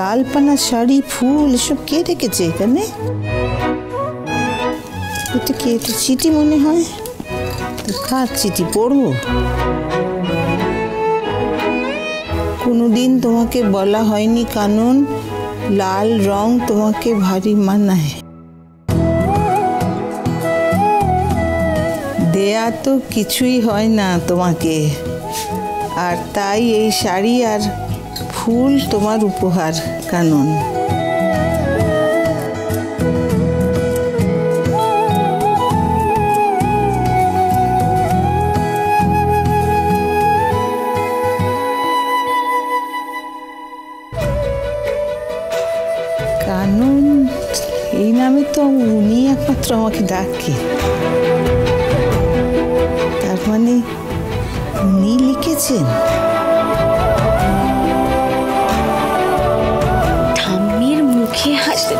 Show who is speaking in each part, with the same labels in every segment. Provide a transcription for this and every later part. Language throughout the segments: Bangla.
Speaker 1: লাল পানা শাড়ি, ফুল এসব কে রেখেছে এখানে? এটা কি, এটা চিঠি মনে হয়। তো কার চিঠি পড়বো? কোনোদিন তোমাকে বলা হয়নি কানন, লাল রং তোমাকে ভারী মানায়। দেয়া তো কিছুই হয় না তোমাকে, আর তাই এই শাড়ি আর ফুল তোমার উপহার কানন। কানন এই নামে তো উনি একমাত্র আমাকে ডাকে। তার মানে উনি লিখেছেন?
Speaker 2: ঠাম্মির মুখে হাসি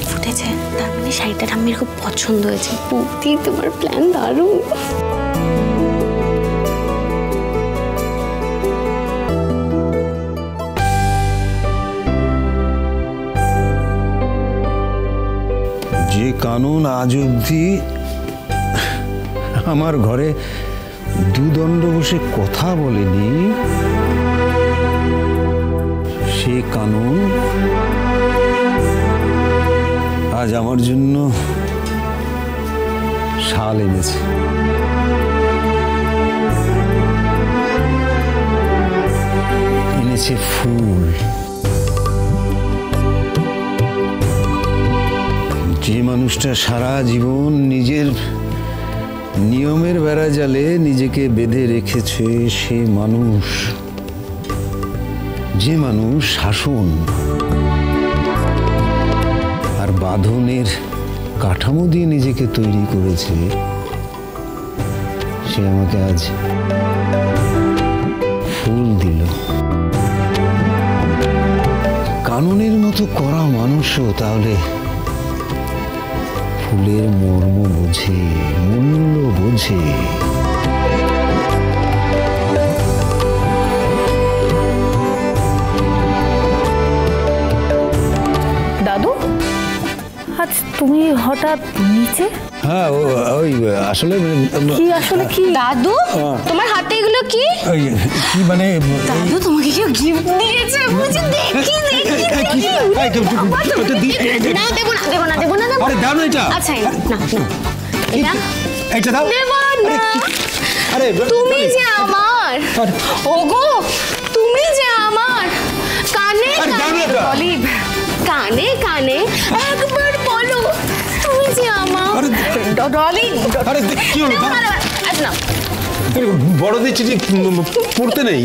Speaker 2: ফুটেছে, তার মানে শাড়িটা ঠাম্মির খুব পছন্দ হয়েছে। বৌদি তোমার প্ল্যান দারুণ।
Speaker 3: যে কানন আজ অবধি আমার ঘরে দুদণ্ড বসে কথা বলেনি, সে কানন আজ আমার জন্য শাল এনেছে। এনেছে ফুল। যে মানুষটা সারা জীবন নিজের নিয়মের বেড়া জালে নিজেকে বেঁধে রেখেছে, সে মানুষ, যে মানুষ শাসন আর বাঁধনের কাঠামো দিয়ে নিজেকে তৈরি করেছে, সে আমাকে আজ ফুল দিল। কাননের মতো কড়া মানুষও তাহলে ফুলের মর্ম বোঝে, মূল্য বোঝে।
Speaker 4: দাদু, আজ তুমি হঠাৎ নিচে?
Speaker 3: হ্যাঁ, ওই আসলে
Speaker 4: কি, আসলে কি
Speaker 2: দাদু তোমার হাতে এগুলো কি?
Speaker 3: কি মানে
Speaker 2: দাদু তোমাকে কেউ গিফট দিয়েছে বুঝি? দেখি না, দেবো না।
Speaker 3: আরে দাও না এটা।
Speaker 2: আচ্ছা না এটা
Speaker 3: এটা দাও।
Speaker 2: দেবো না।
Speaker 3: আরে
Speaker 2: তুমি যে আমার, ওগো তুমি যে আমার কানে অলিভ, কানে কানে একবার বলো তুমি যে আমার ডলি।
Speaker 3: আরে কি হলো?
Speaker 2: আচ্ছা
Speaker 3: বড়দের চিঠি পড়তে নেই।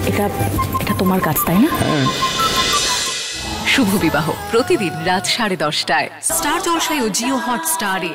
Speaker 4: এটা তোমার কাজ, তাই না?
Speaker 5: শুভ বিবাহ প্রতিদিন রাত 10:30টায় স্টার জলসায় ও জিও হটস্টারে।